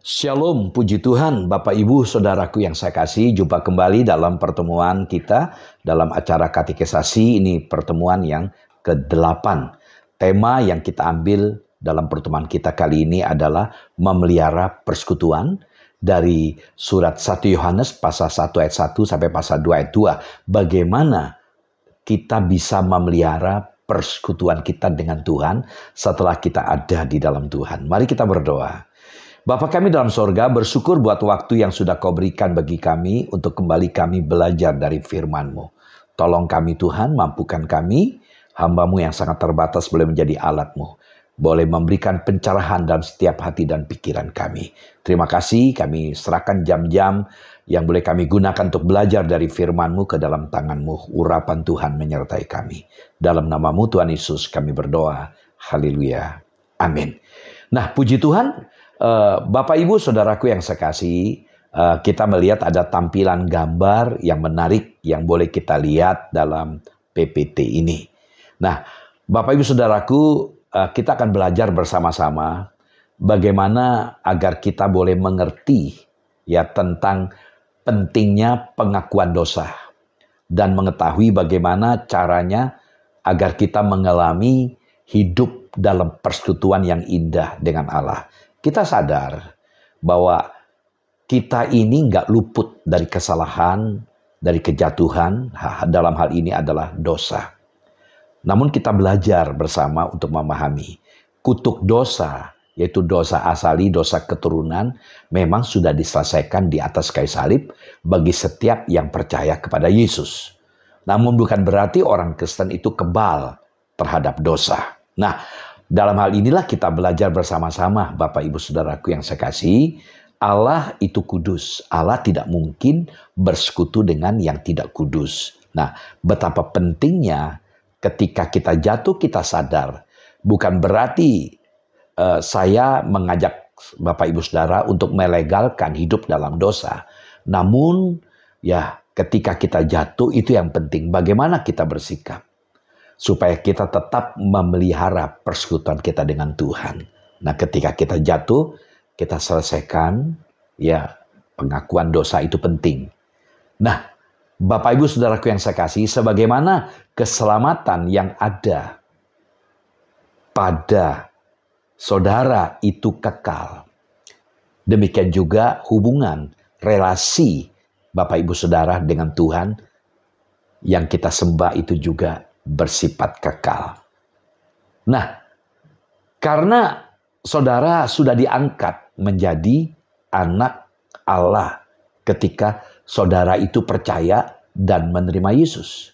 Shalom, puji Tuhan, Bapak Ibu, Saudaraku yang saya kasih. Jumpa kembali dalam pertemuan kita dalam acara katekisasi. Ini pertemuan yang ke-8. Tema yang kita ambil dalam pertemuan kita kali ini adalah memelihara persekutuan dari surat 1 Yohanes pasal 1 ayat 1 sampai pasal 2 ayat 2. Bagaimana kita bisa memelihara persekutuan kita dengan Tuhan setelah kita ada di dalam Tuhan. Mari kita berdoa. Bapa kami dalam sorga, bersyukur buat waktu yang sudah Kau berikan bagi kami untuk kembali kami belajar dari firman-Mu. Tolong kami Tuhan, mampukan kami, hamba-Mu yang sangat terbatas boleh menjadi alat-Mu. Boleh memberikan pencerahan dalam setiap hati dan pikiran kami. Terima kasih, kami serahkan jam-jam yang boleh kami gunakan untuk belajar dari firman-Mu ke dalam tangan-Mu. Urapan Tuhan menyertai kami. Dalam nama-Mu Tuhan Yesus kami berdoa. Haleluya. Amin. Nah, puji Tuhan, Bapak Ibu Saudaraku yang saya kasih, kita melihat ada tampilan gambar yang menarik yang boleh kita lihat dalam PPT ini. Nah, Bapak Ibu Saudaraku, kita akan belajar bersama-sama bagaimana agar kita boleh mengerti ya tentang pentingnya pengakuan dosa dan mengetahui bagaimana caranya agar kita mengalami hidup dalam persekutuan yang indah dengan Allah. Kita sadar bahwa kita ini nggak luput dari kesalahan, dari kejatuhan, dalam hal ini adalah dosa. Namun kita belajar bersama untuk memahami kutuk dosa, yaitu dosa asali, dosa keturunan, memang sudah diselesaikan di atas kayu salib bagi setiap yang percaya kepada Yesus. Namun bukan berarti orang Kristen itu kebal terhadap dosa. Nah, dalam hal inilah kita belajar bersama-sama, Bapak Ibu Saudaraku yang saya kasih. Allah itu kudus. Allah tidak mungkin bersekutu dengan yang tidak kudus. Nah, betapa pentingnya ketika kita jatuh kita sadar. Bukan berarti saya mengajak Bapak Ibu Saudara untuk melegalkan hidup dalam dosa. Namun ya ketika kita jatuh itu yang penting. Bagaimana kita bersikap supaya kita tetap memelihara persekutuan kita dengan Tuhan. Nah, ketika kita jatuh, kita selesaikan, ya pengakuan dosa itu penting. Nah, Bapak Ibu Saudaraku yang saya kasih, sebagaimana keselamatan yang ada pada saudara itu kekal. Demikian juga hubungan, relasi Bapak Ibu Saudara dengan Tuhan yang kita sembah itu juga bersifat kekal. Nah, karena saudara sudah diangkat menjadi anak Allah ketika saudara itu percaya dan menerima Yesus.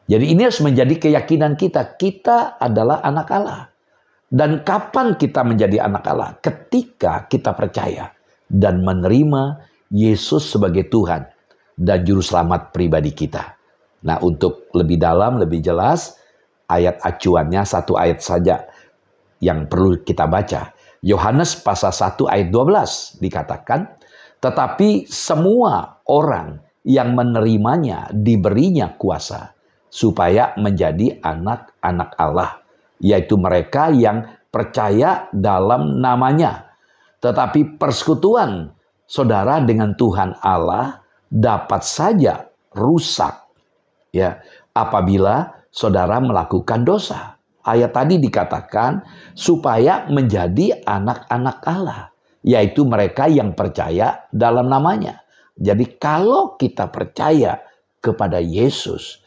Jadi ini harus menjadi keyakinan kita. Kita adalah anak Allah. Dan kapan kita menjadi anak Allah? Ketika kita percaya dan menerima Yesus sebagai Tuhan dan Juru Selamat pribadi kita. Nah, untuk lebih dalam, lebih jelas, ayat acuannya satu ayat saja yang perlu kita baca. Yohanes pasal 1 ayat 12 dikatakan, tetapi semua orang yang menerimanya diberinya kuasa supaya menjadi anak-anak Allah, yaitu mereka yang percaya dalam namanya. Tetapi persekutuan saudara dengan Tuhan Allah dapat saja rusak, ya, apabila saudara melakukan dosa. Ayat tadi dikatakan supaya menjadi anak-anak Allah, yaitu mereka yang percaya dalam namanya. Jadi kalau kita percaya kepada Yesus,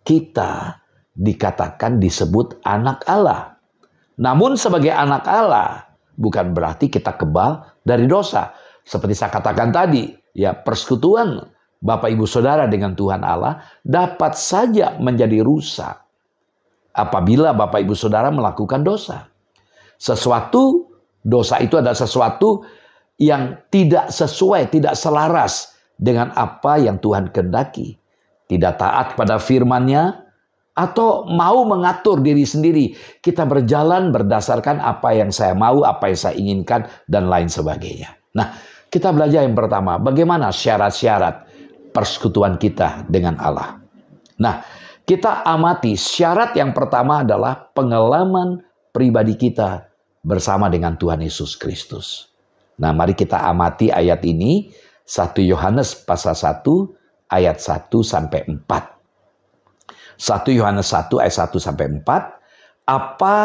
kita dikatakan disebut anak Allah. Namun sebagai anak Allah bukan berarti kita kebal dari dosa. Seperti saya katakan tadi, ya persekutuan Bapak Ibu Saudara dengan Tuhan Allah dapat saja menjadi rusak apabila Bapak Ibu Saudara melakukan dosa. Dosa itu adalah sesuatu yang tidak sesuai, tidak selaras dengan apa yang Tuhan kehendaki. Tidak taat pada firman-Nya atau mau mengatur diri sendiri. Kita berjalan berdasarkan apa yang saya mau, apa yang saya inginkan, dan lain sebagainya. Nah, kita belajar yang pertama, bagaimana syarat-syarat persekutuan kita dengan Allah. Nah, kita amati syarat yang pertama adalah pengalaman pribadi kita bersama dengan Tuhan Yesus Kristus. Nah, mari kita amati ayat ini, 1 Yohanes pasal 1 ayat 1 sampai 4. 1 Yohanes 1 ayat 1 sampai 4. Apa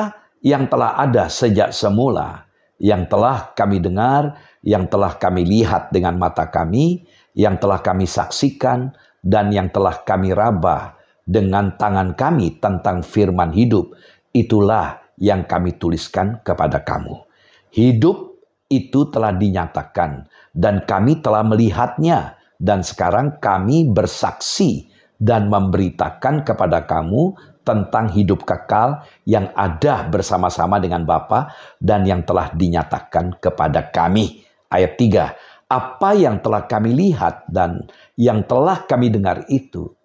yang telah ada sejak semula, yang telah kami dengar, yang telah kami lihat dengan mata kami, yang telah kami saksikan, dan yang telah kami raba dengan tangan kami tentang firman hidup, itulah yang kami tuliskan kepada kamu. Hidup itu telah dinyatakan, dan kami telah melihatnya, dan sekarang kami bersaksi dan memberitakan kepada kamu tentang hidup kekal yang ada bersama-sama dengan Bapa dan yang telah dinyatakan kepada kami. Ayat 3. Apa yang telah kami lihat dan yang telah kami dengar itu,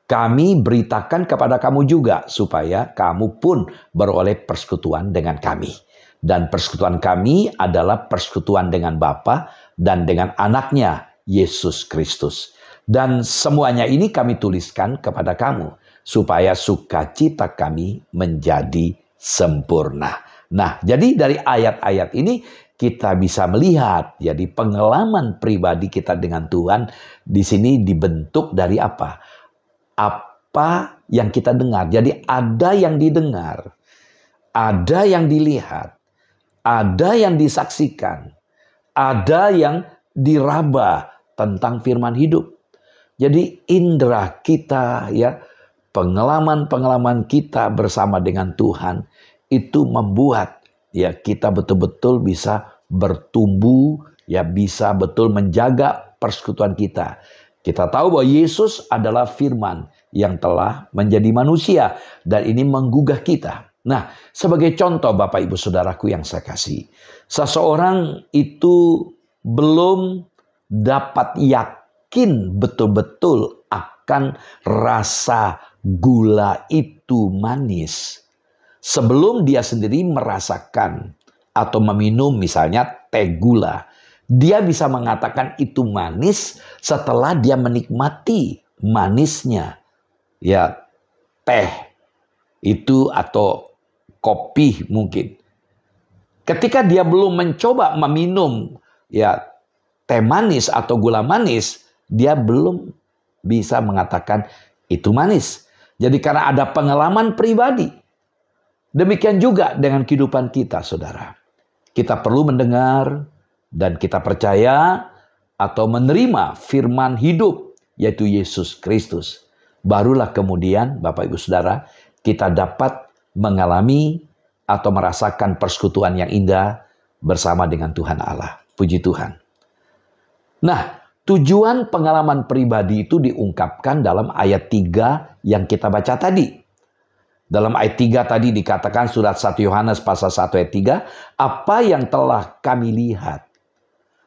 kami beritakan kepada kamu juga, supaya kamu pun beroleh persekutuan dengan kami. Dan persekutuan kami adalah persekutuan dengan Bapa dan dengan anaknya, Yesus Kristus. Dan semuanya ini kami tuliskan kepada kamu, supaya sukacita kami menjadi sempurna. Nah, jadi dari ayat-ayat ini kita bisa melihat, jadi pengalaman pribadi kita dengan Tuhan di sini dibentuk dari apa? Apa yang kita dengar. Jadi ada yang didengar, ada yang dilihat, ada yang disaksikan, ada yang diraba tentang firman hidup. Jadi indera kita, ya, pengalaman-pengalaman kita bersama dengan Tuhan itu membuat, ya, kita betul-betul bisa bertumbuh, ya, bisa betul menjaga persekutuan kita. Kita tahu bahwa Yesus adalah firman yang telah menjadi manusia dan ini menggugah kita. Nah, sebagai contoh Bapak Ibu Saudaraku yang saya kasih, seseorang itu belum dapat yakin betul-betul akan rasa gula itu manis sebelum dia sendiri merasakan atau meminum misalnya teh gula. Dia bisa mengatakan itu manis setelah dia menikmati manisnya, ya, teh itu atau kopi mungkin. Ketika dia belum mencoba meminum, ya, teh manis atau gula manis, dia belum bisa mengatakan itu manis. Jadi karena ada pengalaman pribadi. Demikian juga dengan kehidupan kita, saudara. Kita perlu mendengar dan kita percaya atau menerima firman hidup, yaitu Yesus Kristus. Barulah kemudian, Bapak Ibu Saudara, kita dapat mengalami atau merasakan persekutuan yang indah bersama dengan Tuhan Allah. Puji Tuhan. Nah, tujuan pengalaman pribadi itu diungkapkan dalam ayat 3 yang kita baca tadi. Dalam ayat 3 tadi dikatakan surat 1 Yohanes pasal 1 ayat 3, apa yang telah kami lihat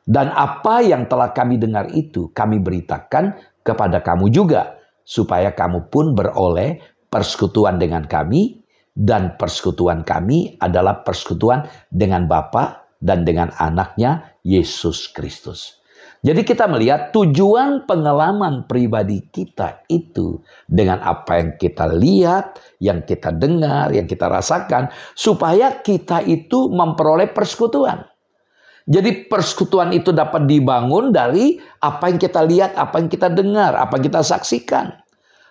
dan apa yang telah kami dengar itu kami beritakan kepada kamu juga, supaya kamu pun beroleh persekutuan dengan kami, dan persekutuan kami adalah persekutuan dengan Bapa dan dengan anaknya Yesus Kristus. Jadi kita melihat tujuan pengalaman pribadi kita itu dengan apa yang kita lihat, yang kita dengar, yang kita rasakan, supaya kita itu memperoleh persekutuan. Jadi persekutuan itu dapat dibangun dari apa yang kita lihat, apa yang kita dengar, apa yang kita saksikan.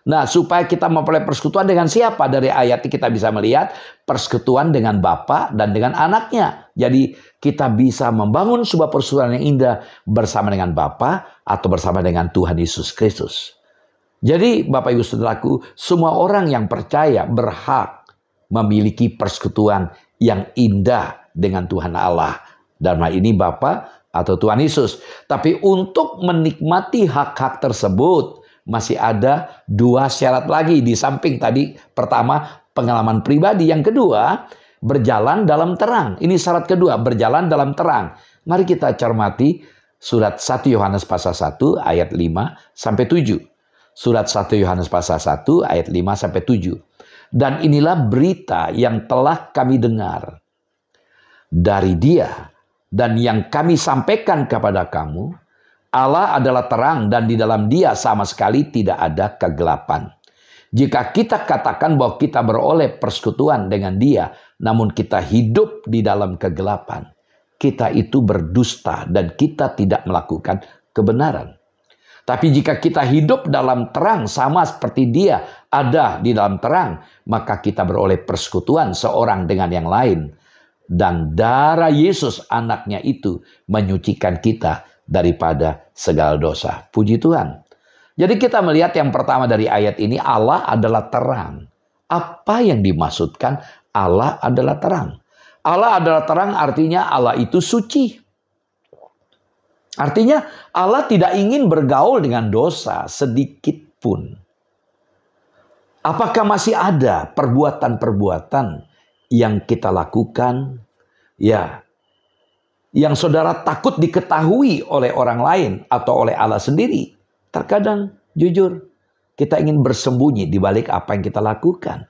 Nah, supaya kita memperoleh persekutuan dengan siapa? Dari ayat ini kita bisa melihat persekutuan dengan Bapa dan dengan anaknya. Jadi kita bisa membangun sebuah persekutuan yang indah bersama dengan Bapa atau bersama dengan Tuhan Yesus Kristus. Jadi Bapak Ibu Saudaraku, semua orang yang percaya berhak memiliki persekutuan yang indah dengan Tuhan Allah. Dalam hal ini Bapa atau Tuhan Yesus. Tapi untuk menikmati hak-hak tersebut, masih ada dua syarat lagi di samping tadi. Pertama, pengalaman pribadi. Yang kedua, berjalan dalam terang. Ini syarat kedua, berjalan dalam terang. Mari kita cermati surat 1 Yohanes pasal 1 ayat 5 sampai 7. Surat 1 Yohanes pasal 1 ayat 5 sampai 7. Dan inilah berita yang telah kami dengar dari Dia dan yang kami sampaikan kepada kamu. Allah adalah terang dan di dalam Dia sama sekali tidak ada kegelapan. Jika kita katakan bahwa kita beroleh persekutuan dengan Dia, namun kita hidup di dalam kegelapan, kita itu berdusta dan kita tidak melakukan kebenaran. Tapi jika kita hidup dalam terang sama seperti Dia ada di dalam terang, maka kita beroleh persekutuan seorang dengan yang lain. Dan darah Yesus anaknya itu menyucikan kita daripada segala dosa. Puji Tuhan. Jadi kita melihat yang pertama dari ayat ini, Allah adalah terang. Apa yang dimaksudkan Allah adalah terang? Allah adalah terang artinya Allah itu suci. Artinya Allah tidak ingin bergaul dengan dosa sedikit pun. Apakah masih ada perbuatan-perbuatan yang kita lakukan, ya, yang saudara takut diketahui oleh orang lain atau oleh Allah sendiri? Terkadang jujur kita ingin bersembunyi di balik apa yang kita lakukan.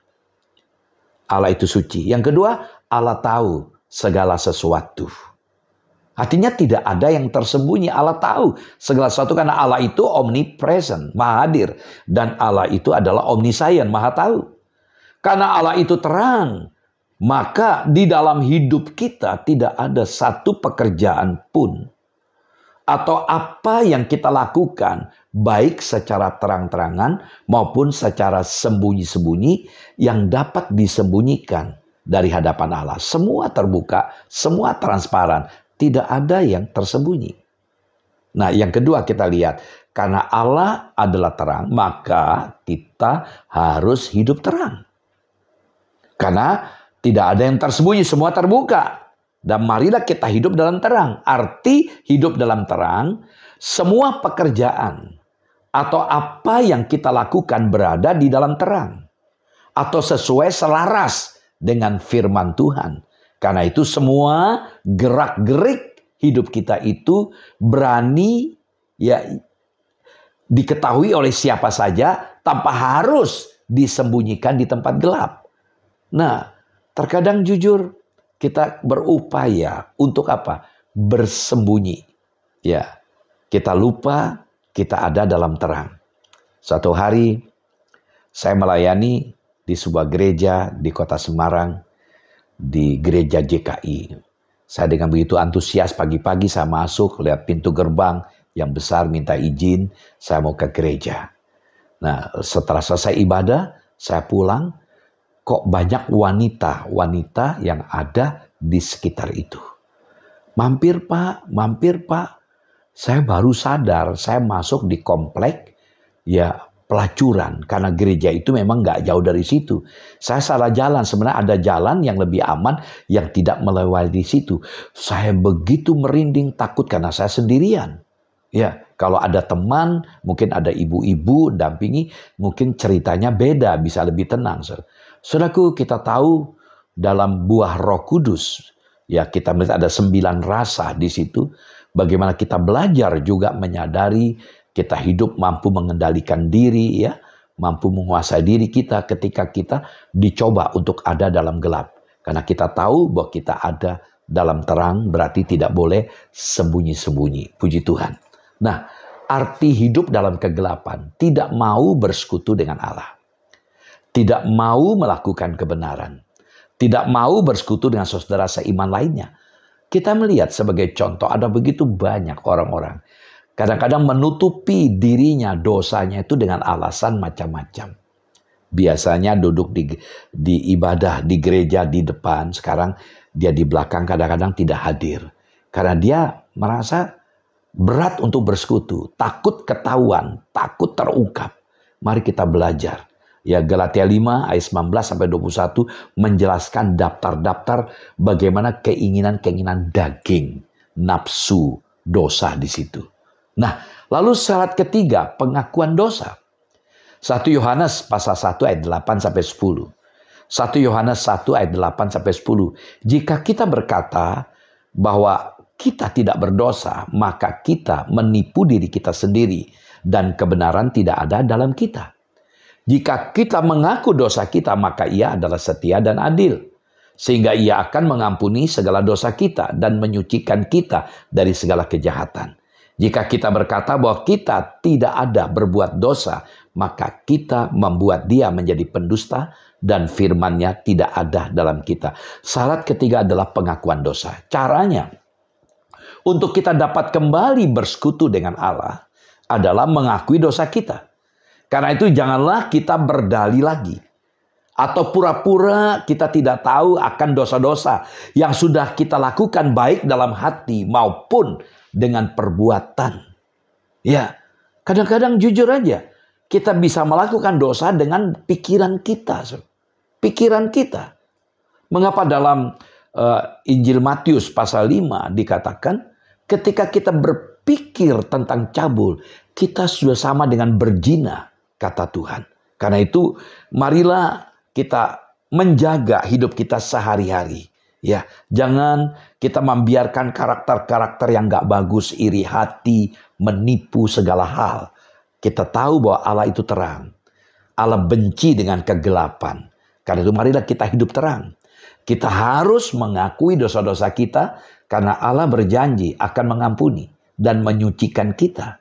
Allah itu suci. Yang kedua, Allah tahu segala sesuatu. Artinya tidak ada yang tersembunyi. Allah tahu segala sesuatu karena Allah itu omnipresent, maha hadir. Dan Allah itu adalah omniscient, maha tahu. Karena Allah itu terang, maka di dalam hidup kita tidak ada satu pekerjaan pun atau apa yang kita lakukan, baik secara terang-terangan maupun secara sembunyi-sembunyi, yang dapat disembunyikan dari hadapan Allah. Semua terbuka, semua transparan, tidak ada yang tersembunyi. Nah, yang kedua kita lihat, karena Allah adalah terang, maka kita harus hidup terang. Karena tidak ada yang tersembunyi, semua terbuka. Dan marilah kita hidup dalam terang. Arti hidup dalam terang, semua pekerjaan atau apa yang kita lakukan berada di dalam terang. Atau sesuai selaras dengan firman Tuhan. Karena itu semua gerak-gerik hidup kita itu berani ya diketahui oleh siapa saja tanpa harus disembunyikan di tempat gelap. Nah, terkadang jujur kita berupaya untuk apa? Bersembunyi. Ya, kita lupa kita ada dalam terang. Suatu hari saya melayani di sebuah gereja di kota Semarang, di gereja JKI. Saya dengan begitu antusias pagi-pagi saya masuk, lihat pintu gerbang yang besar, minta izin, saya mau ke gereja. Nah, setelah selesai ibadah, saya pulang. Kok banyak wanita yang ada di sekitar itu. Mampir pak. Saya baru sadar saya masuk di komplek ya pelacuran. Karena gereja itu memang gak jauh dari situ. Saya salah jalan. Sebenarnya ada jalan yang lebih aman yang tidak melewati situ. Saya begitu merinding takut karena saya sendirian. Ya, kalau ada teman, mungkin ada ibu-ibu dampingi, mungkin ceritanya beda, bisa lebih tenang. Saudaraku, kita tahu dalam buah Roh Kudus, ya kita melihat ada 9 rasa di situ. Bagaimana kita belajar juga menyadari kita hidup mampu mengendalikan diri, ya, mampu menguasai diri kita ketika kita dicoba untuk ada dalam gelap. Karena kita tahu bahwa kita ada dalam terang, berarti tidak boleh sembunyi-sembunyi. Puji Tuhan. Nah, arti hidup dalam kegelapan, tidak mau bersekutu dengan Allah. Tidak mau melakukan kebenaran. Tidak mau bersekutu dengan saudara seiman lainnya. Kita melihat sebagai contoh ada begitu banyak orang-orang. Kadang-kadang menutupi dirinya dosanya itu dengan alasan macam-macam. Biasanya duduk di ibadah, di gereja, di depan. Sekarang dia di belakang kadang-kadang tidak hadir. Karena dia merasa berat untuk bersekutu. Takut ketahuan, takut terungkap. Mari kita belajar. Ya, Galatia 5 ayat 19-21 menjelaskan daftar-daftar bagaimana keinginan-keinginan daging, nafsu, dosa di situ. Nah, lalu syarat ketiga, pengakuan dosa. 1 Yohanes pasal 1 ayat 8-10. 1 Yohanes 1 ayat 8-10. Jika kita berkata bahwa kita tidak berdosa, maka kita menipu diri kita sendiri dan kebenaran tidak ada dalam kita. Jika kita mengaku dosa kita, maka Ia adalah setia dan adil. Sehingga Ia akan mengampuni segala dosa kita dan menyucikan kita dari segala kejahatan. Jika kita berkata bahwa kita tidak ada berbuat dosa, maka kita membuat Dia menjadi pendusta dan firman-Nya tidak ada dalam kita. Syarat ketiga adalah pengakuan dosa. Caranya, untuk kita dapat kembali bersekutu dengan Allah adalah mengakui dosa kita. Karena itu janganlah kita berdalih lagi. Atau pura-pura kita tidak tahu akan dosa-dosa yang sudah kita lakukan baik dalam hati maupun dengan perbuatan. Ya, kadang-kadang jujur aja, kita bisa melakukan dosa dengan pikiran kita. Pikiran kita. Mengapa dalam Injil Matius pasal 5 dikatakan, ketika kita berpikir tentang cabul, kita sudah sama dengan berzina, kata Tuhan. Karena itu, marilah kita menjaga hidup kita sehari-hari. Ya, jangan kita membiarkan karakter-karakter yang gak bagus, iri hati, menipu segala hal. Kita tahu bahwa Allah itu terang. Allah benci dengan kegelapan. Karena itu marilah kita hidup terang. Kita harus mengakui dosa-dosa kita karena Allah berjanji akan mengampuni dan menyucikan kita.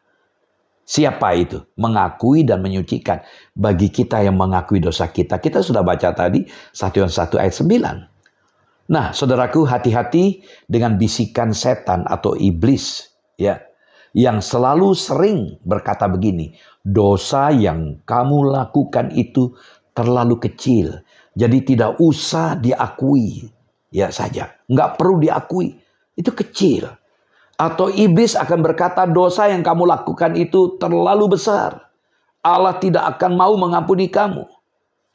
Siapa itu? Mengakui dan menyucikan. Bagi kita yang mengakui dosa kita. Kita sudah baca tadi 1 Yohanes 1 ayat 9. Nah, saudaraku, hati-hati dengan bisikan setan atau iblis. Ya, yang selalu sering berkata begini. Dosa yang kamu lakukan itu terlalu kecil. Jadi tidak usah diakui. Ya saja. Nggak perlu diakui. Itu kecil. Atau iblis akan berkata dosa yang kamu lakukan itu terlalu besar. Allah tidak akan mau mengampuni kamu.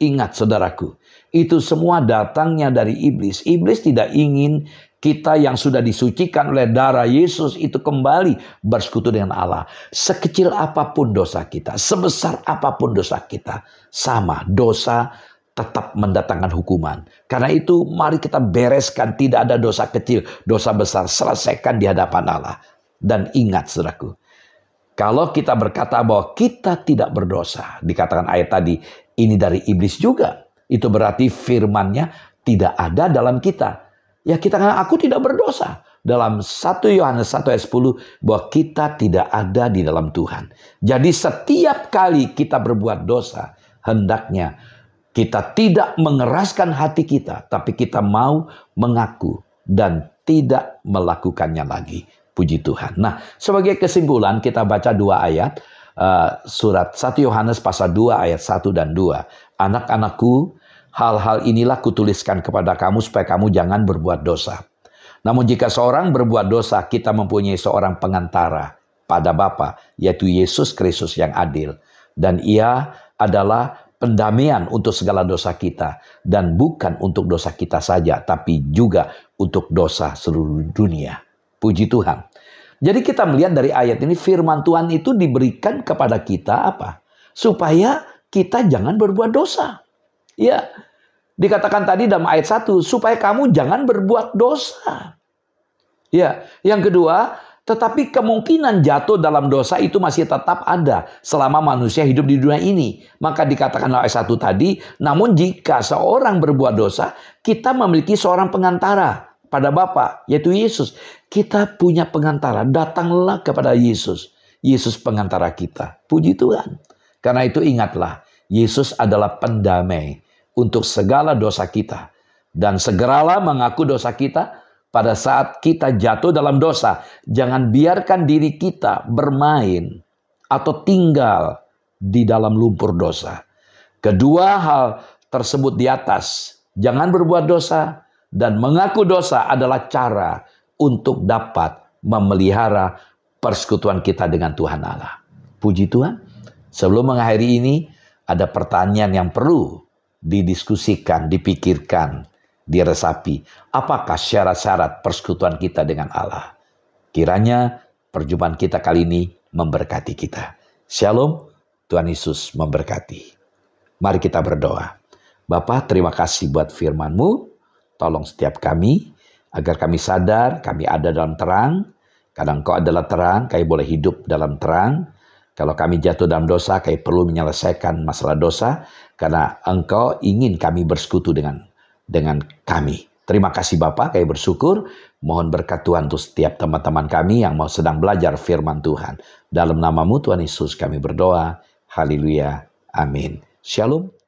Ingat saudaraku, itu semua datangnya dari iblis. Iblis tidak ingin kita yang sudah disucikan oleh darah Yesus itu kembali bersekutu dengan Allah. Sekecil apapun dosa kita, sebesar apapun dosa kita, sama dosa tetap mendatangkan hukuman. Karena itu mari kita bereskan, tidak ada dosa kecil, dosa besar, selesaikan di hadapan Allah. Dan ingat saudaraku, kalau kita berkata bahwa kita tidak berdosa, dikatakan ayat tadi, ini dari iblis juga. Itu berarti firman-Nya tidak ada dalam kita. Ya kita katakan aku tidak berdosa. Dalam 1 Yohanes 1 ayat 10 bahwa kita tidak ada di dalam Tuhan. Jadi setiap kali kita berbuat dosa, hendaknya kita tidak mengeraskan hati kita, tapi kita mau mengaku dan tidak melakukannya lagi. Puji Tuhan. Nah, sebagai kesimpulan kita baca 2 ayat surat 1 Yohanes pasal 2 ayat 1 dan 2. Anak-anakku, hal-hal inilah kutuliskan kepada kamu supaya kamu jangan berbuat dosa. Namun jika seorang berbuat dosa, kita mempunyai seorang pengantara pada Bapa, yaitu Yesus Kristus yang adil. Dan ia adalah pendamaian untuk segala dosa kita. Dan bukan untuk dosa kita saja, tapi juga untuk dosa seluruh dunia. Puji Tuhan. Jadi kita melihat dari ayat ini, firman Tuhan itu diberikan kepada kita apa? Supaya kita jangan berbuat dosa. Ya, dikatakan tadi dalam ayat 1, supaya kamu jangan berbuat dosa. Ya, yang kedua, tetapi kemungkinan jatuh dalam dosa itu masih tetap ada selama manusia hidup di dunia ini. Maka dikatakan dalam ayat 1 tadi, namun jika seorang berbuat dosa, kita memiliki seorang pengantara pada Bapa, yaitu Yesus. Kita punya pengantara, datanglah kepada Yesus. Yesus pengantara kita. Puji Tuhan. Karena itu ingatlah, Yesus adalah pendamai untuk segala dosa kita. Dan segeralah mengaku dosa kita pada saat kita jatuh dalam dosa. Jangan biarkan diri kita bermain atau tinggal di dalam lumpur dosa. Kedua hal tersebut di atas, jangan berbuat dosa dan mengaku dosa adalah cara untuk dapat memelihara persekutuan kita dengan Tuhan Allah. Puji Tuhan. Sebelum mengakhiri ini, ada pertanyaan yang perlu didiskusikan, dipikirkan, diresapi. Apakah syarat-syarat persekutuan kita dengan Allah? Kiranya perjumpaan kita kali ini memberkati kita. Shalom, Tuhan Yesus memberkati. Mari kita berdoa. Bapa, terima kasih buat firman-Mu. Tolong setiap kami, agar kami sadar kami ada dalam terang. Karena Engkau adalah terang, kami boleh hidup dalam terang. Kalau kami jatuh dalam dosa, kami perlu menyelesaikan masalah dosa. Karena Engkau ingin kami bersekutu dengan kami. Terima kasih Bapa, kami bersyukur. Mohon berkat Tuhan untuk setiap teman-teman kami yang mau sedang belajar firman Tuhan. Dalam nama-Mu Tuhan Yesus kami berdoa. Haleluya. Amin. Shalom.